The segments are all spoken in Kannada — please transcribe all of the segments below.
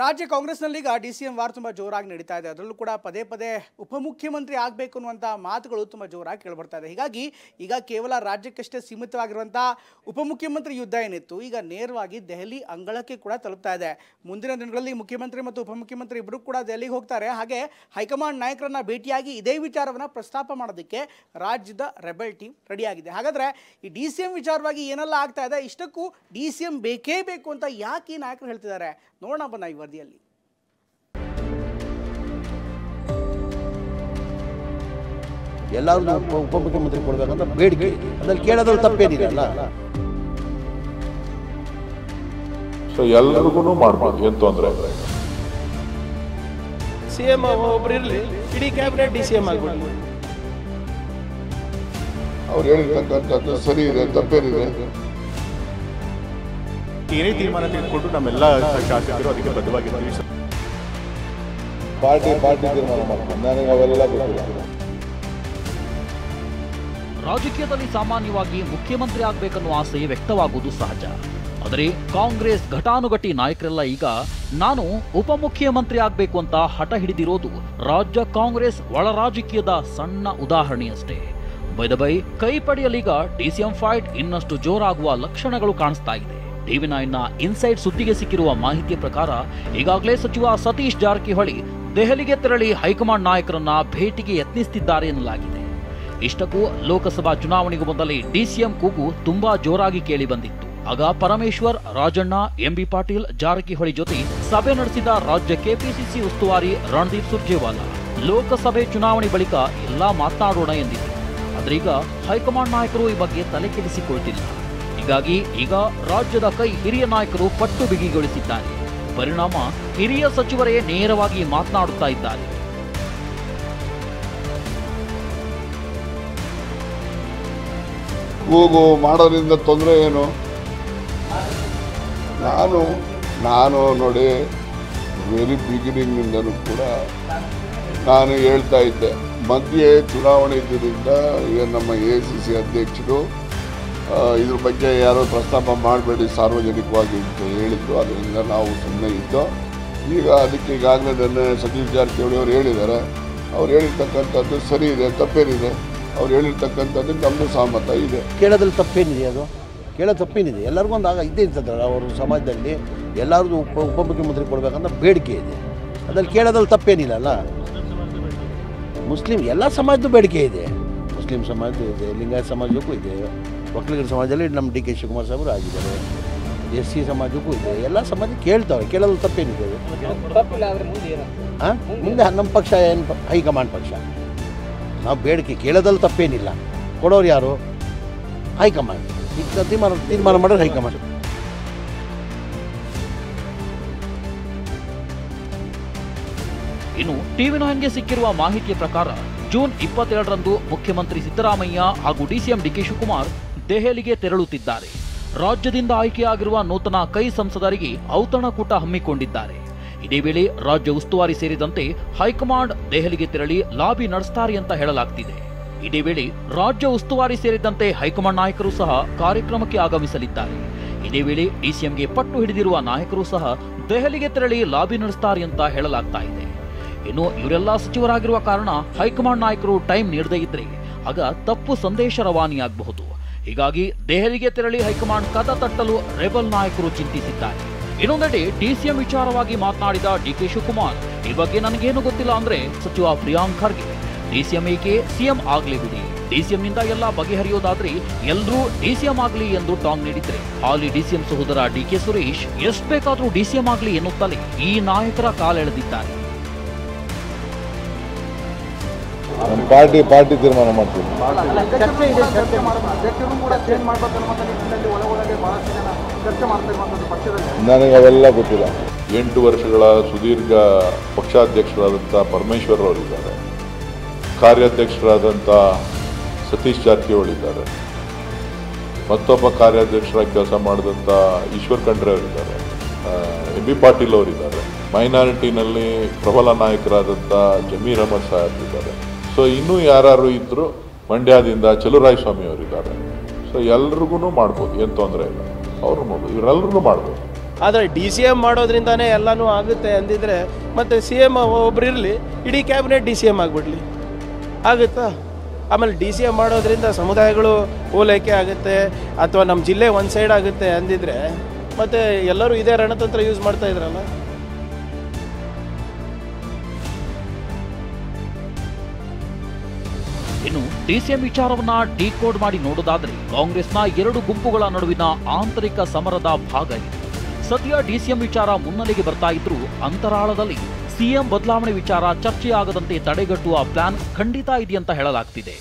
ರಾಜ್ಯ ಕಾಂಗ್ರೆಸ್ನಲ್ಲಿ ಈಗ ಡಿಸಿಎಂ ವಾರ್ ತುಂಬ ಜೋರಾಗಿ ನಡೀತಾ ಇದೆ. ಅದರಲ್ಲೂ ಕೂಡ ಪದೇ ಪದೇ ಉಪಮುಖ್ಯಮಂತ್ರಿ ಆಗಬೇಕು ಅನ್ನುವಂಥ ಮಾತುಗಳು ತುಂಬ ಜೋರಾಗಿ ಕೇಳಿಬರ್ತಾ ಇದೆ. ಹೀಗಾಗಿ ಈಗ ಕೇವಲ ರಾಜ್ಯಕ್ಕಷ್ಟೇ ಸೀಮಿತವಾಗಿರುವಂಥ ಉಪಮುಖ್ಯಮಂತ್ರಿ ಯುದ್ಧ ಏನಿತ್ತು, ಈಗ ನೇರವಾಗಿ ದೆಹಲಿ ಅಂಗಳಕ್ಕೆ ಕೂಡ ತಲುಪ್ತಾ ಇದೆ. ಮುಂದಿನ ದಿನಗಳಲ್ಲಿ ಮುಖ್ಯಮಂತ್ರಿ ಮತ್ತು ಉಪಮುಖ್ಯಮಂತ್ರಿ ಇಬ್ಬರು ಕೂಡ ದೆಹಲಿಗೆ ಹೋಗ್ತಾರೆ. ಹಾಗೆ ಹೈಕಮಾಂಡ್ ನಾಯಕರನ್ನ ಭೇಟಿಯಾಗಿ ಇದೇ ವಿಚಾರವನ್ನು ಪ್ರಸ್ತಾಪ ಮಾಡೋದಕ್ಕೆ ರಾಜ್ಯದ ರೆಬೆಲ್ ಟೀಮ್ ರೆಡಿಯಾಗಿದೆ. ಹಾಗಾದರೆ ಈ ಡಿಸಿಎಂ ವಿಚಾರವಾಗಿ ಏನೆಲ್ಲ ಆಗ್ತಾ ಇದೆ, ಇಷ್ಟಕ್ಕೂ ಡಿಸಿಎಂ ಬೇಕೇ ಬೇಕು ಅಂತ ಯಾಕೆ ಈ ನಾಯಕರು ಹೇಳ್ತಿದ್ದಾರೆ, ನೋಡೋಣ ಬನ್ನ ಈ ವರದಿಯಲ್ಲಿ. ಎಲ್ಲರೂ ಉಪಮುಖ್ಯಮಂತ್ರಿ ಕೊಡಬೇಕಂತ ಬೇಡಿಕೆ, ಅದ್ರಲ್ಲಿ ಕೇಳೋದ್ರಲ್ಲಿ ತಪ್ಪೇನಿಲ್ಲ. ಸೊ ಎಲ್ಲರಿಗೂ ಮಾಡ್ಬೋದು, ಏನು ತೊಂದರೆ. ಸಿಎಂ ಒಬ್ರು ಇರಲಿ, ಇಡೀ ಕ್ಯಾಬಿನೆಟ್ ಡಿಸಿಎಂ ಆಗ್ಬಿಡ್ಲಿ. ಅವ್ರು ಹೇಳಿರ್ತಕ್ಕಂಥದ್ದು ಸರಿ ಇದೆ, ತಪ್ಪೇನಿದೆ. ಏನೇ ತೀರ್ಮಾನ ತೆಗೆದುಕೊಂಡು ನಮ್ಮೆಲ್ಲ ಶಾಸಕರು ಅದಕ್ಕೆ ಬದ್ಧವಾಗಿರ್ತೀವಿ. ಪಾರ್ಟಿ ತೀರ್ಮಾನ ಮಾಡ್ಕೊಂಡು ನನಗೆ ಅವೆಲ್ಲ ಗೊತ್ತಿಲ್ಲ. ರಾಜಕೀಯದಲ್ಲಿ ಸಾಮಾನ್ಯವಾಗಿ ಮುಖ್ಯಮಂತ್ರಿ ಆಗಬೇಕನ್ನುವ ಆಸೆ ವ್ಯಕ್ತವಾಗುವುದು ಸಹಜ. ಆದರೆ ಕಾಂಗ್ರೆಸ್ ಘಟಾನುಘಟಿ ನಾಯಕರೆಲ್ಲ ಈಗ ನಾನು ಉಪಮುಖ್ಯಮಂತ್ರಿ ಆಗಬೇಕು ಅಂತ ಹಠ ಹಿಡಿದಿರೋದು ರಾಜ್ಯ ಕಾಂಗ್ರೆಸ್ ಒಳ ರಾಜಕೀಯದ ಸಣ್ಣ ಉದಾಹರಣೆಯಷ್ಟೇ. ಬೈ ಕೈಪಡಿಯಲ್ಲೀಗ ಡಿಸಿಎಂ ಫೈಟ್ ಇನ್ನಷ್ಟು ಜೋರಾಗುವ ಲಕ್ಷಣಗಳು ಕಾಣಿಸ್ತಾ ಇದೆ. ಟಿವಿ9ನ ಇನ್ಸೈಡ್ ಸುದ್ದಿಗೆ ಸಿಕ್ಕಿರುವ ಮಾಹಿತಿಯ ಪ್ರಕಾರ ಈಗಾಗಲೇ ಸಚಿವ ಸತೀಶ್ ಜಾರಕಿಹೊಳಿ ದೆಹಲಿಗೆ ತೆರಳಿ ಹೈಕಮಾಂಡ್ ನಾಯಕರನ್ನ ಭೇಟಿಗೆ ಯತ್ನಿಸುತ್ತಿದ್ದಾರೆ ಎನ್ನಲಾಗಿದೆ. ಇಷ್ಟಕ್ಕೂ ಲೋಕಸಭಾ ಚುನಾವಣೆಗೂ ಮೊದಲೇ ಡಿಸಿಎಂ ಕೂಗು ತುಂಬಾ ಜೋರಾಗಿ ಕೇಳಿ ಬಂದಿತ್ತು. ಆಗ ಪರಮೇಶ್ವರ್, ರಾಜಣ್ಣ, ಎಂಬಿ ಪಾಟೀಲ್, ಜಾರಕಿಹೊಳಿ ಜೊತೆ ಸಭೆ ನಡೆಸಿದ ರಾಜ್ಯ ಕೆಪಿಸಿಸಿ ಉಸ್ತುವಾರಿ ರಣದೀಪ್ ಸುರ್ಜೇವಾಲಾ ಲೋಕಸಭೆ ಚುನಾವಣೆ ಬಳಿಕ ಎಲ್ಲಾ ಮಾತನಾಡೋಣ ಎಂದಿದ್ರು. ಆದ್ರೀಗ ಹೈಕಮಾಂಡ್ ನಾಯಕರು ಈ ಬಗ್ಗೆ ತಲೆ ಕೆಡಿಸಿಕೊಳ್ತಿಲ್ಲ. ಹೀಗಾಗಿ ಈಗ ರಾಜ್ಯದ ಹಿರಿಯ ನಾಯಕರು ಪಟ್ಟು ಬಿಗಿಗೊಳಿಸಿದ್ದಾರೆ. ಪರಿಣಾಮ ಹಿರಿಯ ಸಚಿವರೇ ನೇರವಾಗಿ ಮಾತನಾಡುತ್ತಾ ಇದ್ದಾರೆ. ಕೂಗು ಮಾಡೋದ್ರಿಂದ ತೊಂದರೆ ಏನು? ನಾನು ನೋಡಿ, ವೆರಿ ಬಿಗಿನಿಂಗ್ನಿಂದಲೂ ಕೂಡ ನಾನು ಹೇಳ್ತಾ ಇದ್ದೆ, ಮಧ್ಯೆ ಚುನಾವಣೆ ಇದ್ದರಿಂದ ನಮ್ಮ ACC ಅಧ್ಯಕ್ಷರು ಇದ್ರ ಬಗ್ಗೆ ಯಾರೋ ಪ್ರಸ್ತಾಪ ಮಾಡಬೇಡಿ ಸಾರ್ವಜನಿಕವಾಗಿ ಅಂತ ಹೇಳಿದ್ರು. ಅದರಿಂದ ನಾವು ಸುಮ್ಮನೆ ಇದ್ದೋ. ಈಗ ಅದಕ್ಕೆ ಈಗಾಗಲೇ ನನ್ನ ಸತೀಶ್ ಜಾರಕಿಹೊಳಿ ಅವರು ಹೇಳಿದ್ದಾರೆ. ಅವ್ರು ಹೇಳಿರ್ತಕ್ಕಂಥದ್ದು ಸರಿ ಇದೆ, ತಪ್ಪೇನಿದೆ. ಅವ್ರು ಹೇಳಿರ್ತಕ್ಕಂಥದ್ದು ನಮ್ಮದು ಸಹಮತ ಇದೆ. ಕೇಳೋದ್ರಲ್ಲಿ ತಪ್ಪೇನಿದೆ? ಅದು ಕೇಳೋ ತಪ್ಪೇನಿದೆ? ಎಲ್ಲರಿಗೂ ಒಂದು ಇದ್ದೇ ಇರ್ತದಲ್ಲ, ಅವ್ರ ಸಮಾಜದಲ್ಲಿ ಎಲ್ಲರಿಗೂ ಉಪಮುಖ್ಯಮಂತ್ರಿ ಕೊಡಬೇಕಂತ ಬೇಡಿಕೆ ಇದೆ. ಅದ್ರಲ್ಲಿ ಕೇಳೋದ್ರಲ್ಲಿ ತಪ್ಪೇನಿಲ್ಲ. ಮುಸ್ಲಿಂ ಎಲ್ಲ ಸಮಾಜದ್ದು ಬೇಡಿಕೆ ಇದೆ. ಮುಸ್ಲಿಂ ಸಮಾಜದ್ದು ಇದೆ, ಲಿಂಗಾಯತ ಸಮಾಜಕ್ಕೂ ಇದೆ, ಒಕ್ಕಲಿಗರ ಸಮಾಜದಲ್ಲಿ ನಮ್ಮ DK ಶಿವಕುಮಾರ್ ಸಾಹೇಬರು ಆಗಿದ್ದಾರೆ, SC ಸಮಾಜಕ್ಕೂ ಇದೆ. ಎಲ್ಲ ಸಮಾಜ ಕೇಳ್ತಾವೆ, ಕೇಳೋದ್ರಲ್ಲಿ ತಪ್ಪೇನಿದೆ? ಮುಂದೆ ನಮ್ಮ ಪಕ್ಷ ಏನು, ಹೈಕಮಾಂಡ್ ಪಕ್ಷ. ನಾವು ಬೇಡಿಕೆ ಕೇಳೋದ್ರಲ್ಲಿ ತಪ್ಪೇನಿಲ್ಲ. ಕೊಡೋರು ಯಾರು? ಹೈಕಮಾಂಡ್. ಈಗ ತೀರ್ಮಾನ ಮಾಡೋರು ಹೈಕಮಾಂಡ್. ಇನ್ನು ಟಿವಿ9ಗೆ ಸಿಕ್ಕಿರುವ ಮಾಹಿತಿಯ ಪ್ರಕಾರ ಜೂನ್ 22ರಂದು ಮುಖ್ಯಮಂತ್ರಿ ಸಿದ್ದರಾಮಯ್ಯ ಹಾಗೂ ಡಿಸಿಎಂ DK ಶಿವಕುಮಾರ್ ದೆಹಲಿಗೆ ತೆರಳುತ್ತಿದ್ದಾರೆ. ರಾಜ್ಯದಿಂದ ಆಯ್ಕೆಯಾಗಿರುವ ನೂತನ ಸಂಸದರಿಗೆ ಔತಣಕೂಟ ಹಮ್ಮಿಕೊಂಡಿದ್ದಾರೆ. ಇದೇ ವೇಳೆ ರಾಜ್ಯ ಉಸ್ತುವಾರಿ ಸೇರಿದಂತೆ ಹೈಕಮಾಂಡ್ ದೆಹಲಿಗೆ ತೆರಳಿ ಲಾಬಿ ನಡೆಸುತ್ತಾರೆ ಅಂತ ಹೇಳಲಾಗ್ತಿದೆ. ಇದೇ ವೇಳೆ ರಾಜ್ಯ ಉಸ್ತುವಾರಿ ಸೇರಿದಂತೆ ಹೈಕಮಾಂಡ್ ನಾಯಕರು ಸಹ ಕಾರ್ಯಕ್ರಮಕ್ಕೆ ಆಗಮಿಸಲಿದ್ದಾರೆ. ಇದೇ ವೇಳೆ ಡಿಸಿಎಂಗೆ ಪಟ್ಟು ಹಿಡಿದಿರುವ ನಾಯಕರು ಸಹ ದೆಹಲಿಗೆ ತೆರಳಿ ಲಾಬಿ ನಡೆಸುತ್ತಾರೆ ಅಂತ ಹೇಳಲಾಗ್ತಾ ಇದೆ. ಇನ್ನು ಇವರೆಲ್ಲ ಸಚಿವರಾಗಿರುವ ಕಾರಣ ಹೈಕಮಾಂಡ್ ನಾಯಕರು ಟೈಮ್ ನೀಡದೇ ಇದ್ರೆ ಆಗ ತಪ್ಪು ಸಂದೇಶ ರವಾನೆಯಾಗಬಹುದು. ಹೀಗಾಗಿ ದೆಹಲಿಗೆ ತೆರಳಿ ಹೈಕಮಾಂಡ್ ಕದ ತಟ್ಟಲು ರೆಬಲ್ ನಾಯಕರು ಚಿಂತಿಸಿದ್ದಾರೆ. ಇನ್ನೊಂದೆಡೆ ಡಿಸಿಎಂ ವಿಚಾರವಾಗಿ ಮಾತನಾಡಿದ DK ಶಿವಕುಮಾರ್, ಈ ಬಗ್ಗೆ ನನಗೇನು ಗೊತ್ತಿಲ್ಲ ಅಂದ್ರೆ ಸಚಿವ ಪ್ರಿಯಾಂಕ್ ಖರ್ಗೆ ಡಿಸಿಎಂ ಏಕೆ, ಸಿಎಂ ಆಗ್ಲಿ ಬಿಡಿ, ಡಿಸಿಎಂನಿಂದ ಎಲ್ಲ ಬಗೆಹರಿಯೋದಾದ್ರೆ ಎಲ್ಲರೂ ಡಿಸಿಎಂ ಆಗ್ಲಿ ಎಂದು ಟಾಂಗ್ ನೀಡಿದ್ರೆ ಹಾಲಿ ಡಿಸಿಎಂ ಸಹೋದರ DK ಸುರೇಶ್ ಎಷ್ಟು ಬೇಕಾದ್ರೂ ಡಿಸಿಎಂ ಆಗ್ಲಿ ಎನ್ನುತ್ತಲೇ ಈ ನಾಯಕರ ಕಾಲೆಳೆದಿದ್ದಾರೆ. ನಮ್ಮ ಪಾರ್ಟಿ ತೀರ್ಮಾನ ಮಾಡ್ತೀವಿ. ನನಗೆ ಅವೆಲ್ಲ ಗೊತ್ತಿಲ್ಲ. 8 ವರ್ಷಗಳ ಸುದೀರ್ಘ ಪಕ್ಷಾಧ್ಯಕ್ಷರಾದಂಥ ಪರಮೇಶ್ವರ್ ಅವರಿದ್ದಾರೆ, ಕಾರ್ಯಾಧ್ಯಕ್ಷರಾದಂಥ ಸತೀಶ್ ಜಾರಕಿಹೊಳಿ ಇದ್ದಾರೆ, ಮತ್ತೊಬ್ಬ ಕಾರ್ಯಾಧ್ಯಕ್ಷರಾಗಿ ಕೆಲಸ ಮಾಡಿದಂಥ ಈಶ್ವರ್ ಖಂಡ್ರೆ ಅವರಿದ್ದಾರೆ, MB ಪಾಟೀಲ್ ಅವರಿದ್ದಾರೆ, ಮೈನಾರಿಟಿನಲ್ಲಿ ಪ್ರಬಲ ನಾಯಕರಾದಂಥ ಜಮೀರ್ ಅಹಮದ್ ಸಾಹೇಬ್ ಇದ್ದಾರೆ. ಸೊ ಇನ್ನೂ ಯಾರು ಇದ್ದರೂ ಮಂಡ್ಯದಿಂದ ಚಲುರಾಯ ಸ್ವಾಮಿ ಅವರಿದ್ದಾರೆ. ಸೊ ಎಲ್ರಿಗೂ ಮಾಡ್ಬೋದು, ಏನು ತೊಂದರೆ ಇಲ್ಲ. ಅವರು ಮಾಡ್ಬೋದು, ಇವರೆಲ್ಲರೂ ಮಾಡ್ಬೋದು. ಆದರೆ DCM ಮಾಡೋದ್ರಿಂದಾನೇ ಎಲ್ಲನೂ ಆಗುತ್ತೆ ಅಂದಿದ್ರೆ ಮತ್ತು CM ಒಬ್ರು ಇರಲಿ, ಇಡೀ ಕ್ಯಾಬಿನೆಟ್ DCM ಆಗಿಬಿಡ್ಲಿ, ಆಗುತ್ತಾ? ಆಮೇಲೆ DCM ಮಾಡೋದ್ರಿಂದ ಸಮುದಾಯಗಳು ಓಲೈಕೆ ಆಗುತ್ತೆ ಅಥವಾ ನಮ್ಮ ಜಿಲ್ಲೆ ಒಂದು ಸೈಡ್ ಆಗುತ್ತೆ ಅಂದಿದ್ರೆ ಮತ್ತು ಎಲ್ಲರೂ ಇದೇ ರಣತಂತ್ರ ಯೂಸ್ ಮಾಡ್ತಾ ಇದ್ರಲ್ಲ. ಇನ್ನು DCM ವಿಚಾರವನ್ನ ಡಿಕೋಡ್ ಮಾಡಿ ನೋಡೋದಾದ್ರೆ ಕಾಂಗ್ರೆಸ್ನ ಎರಡು ಗುಂಪುಗಳ ನಡುವಿನ ಆಂತರಿಕ ಸಮರದ ಭಾಗ ಇದೆ. ಸದ್ಯ DCM ವಿಚಾರ ಮುನ್ನೆಲೆಗೆ ಬರ್ತಾ ಇದ್ರೂ ಅಂತರಾಳದಲ್ಲಿ CM ಬದಲಾವಣೆ ವಿಚಾರ ಚರ್ಚೆಯಾಗದಂತೆ ತಡೆಗಟ್ಟುವ ಪ್ಲಾನ್ ಖಂಡಿತ ಇದೆಯಂತ ಹೇಳಲಾಗ್ತಿದೆ.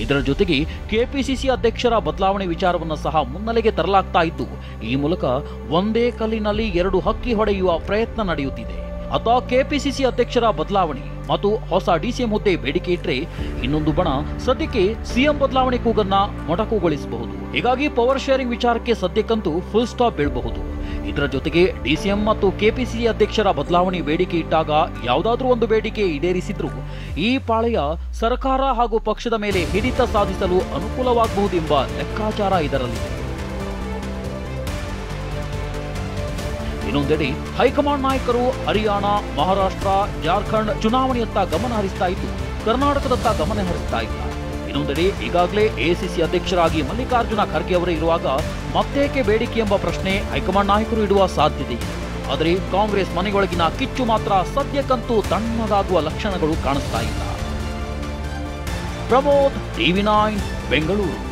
ಇದರ ಜೊತೆಗೆ KPCC ಅಧ್ಯಕ್ಷರ ಬದಲಾವಣೆ ವಿಚಾರವನ್ನು ಸಹ ಮುನ್ನೆಲೆಗೆ ತರಲಾಗ್ತಾ ಇದ್ದು, ಈ ಮೂಲಕ ಒಂದೇ ಕಲ್ಲಿನಲ್ಲಿ ಎರಡು ಹಕ್ಕಿ ಹೊಡೆಯುವ ಪ್ರಯತ್ನ ನಡೆಯುತ್ತಿದೆ. ಅಥವಾ KPCC ಅಧ್ಯಕ್ಷರ ಬದಲಾವಣೆ ಮತ್ತು ಹೊಸ DCM ಹುದ್ದೆ ಬೇಡಿಕೆ ಇಟ್ಟರೆ ಇನ್ನೊಂದು ಬಣ ಸದ್ಯಕ್ಕೆ CM ಬದಲಾವಣೆ ಕೂಗನ್ನ ಮೊಟಕುಗೊಳಿಸಬಹುದು. ಹೀಗಾಗಿ ಪವರ್ ಶೇರಿಂಗ್ ವಿಚಾರಕ್ಕೆ ಸದ್ಯಕ್ಕಂತೂ ಫುಲ್ ಸ್ಟಾಪ್ ಬೀಳಬಹುದು. ಇದರ ಜೊತೆಗೆ DCM ಮತ್ತು KPCC ಅಧ್ಯಕ್ಷರ ಬದಲಾವಣೆ ಬೇಡಿಕೆ ಇಟ್ಟಾಗ ಯಾವುದಾದ್ರೂ ಒಂದು ಬೇಡಿಕೆ ಈಡೇರಿಸಿದ್ರು ಈ ಪಾಳೆಯ ಸರ್ಕಾರ ಹಾಗೂ ಪಕ್ಷದ ಮೇಲೆ ಹಿಡಿತ ಸಾಧಿಸಲು ಅನುಕೂಲವಾಗಬಹುದೆಂಬ ಲೆಕ್ಕಾಚಾರ ಇದರಲ್ಲಿದೆ. ಇನ್ನೊಂದೆಡೆ ಹೈಕಮಾಂಡ್ ನಾಯಕರು ಹರಿಯಾಣ, ಮಹಾರಾಷ್ಟ್ರ, ಜಾರ್ಖಂಡ್ ಚುನಾವಣೆಯತ್ತ ಗಮನ ಹರಿಸ್ತಾ ಇದ್ದು ಕರ್ನಾಟಕದತ್ತ ಗಮನ ಹರಿಸ್ತಾ ಇಲ್ಲ. ಇನ್ನೊಂದೆಡೆ ಈಗಾಗಲೇ ACC ಅಧ್ಯಕ್ಷರಾಗಿ ಮಲ್ಲಿಕಾರ್ಜುನ ಖರ್ಗೆ ಅವರೇ ಇರುವಾಗ ಮತ್ತೇಕೆ ಬೇಡಿಕೆ ಎಂಬ ಪ್ರಶ್ನೆ ಹೈಕಮಾಂಡ್ ನಾಯಕರು ಇಡುವ ಸಾಧ್ಯತೆ ಇದೆ. ಆದರೆ ಕಾಂಗ್ರೆಸ್ ಮನೆಯೊಳಗಿನ ಕಿಚ್ಚು ಮಾತ್ರ ಸದ್ಯಕ್ಕಂತೂ ತಣ್ಣಗಾಗುವ ಲಕ್ಷಣಗಳು ಕಾಣಿಸ್ತಾ ಇಲ್ಲ. ಪ್ರಮೋದ್, TV9 ಬೆಂಗಳೂರು.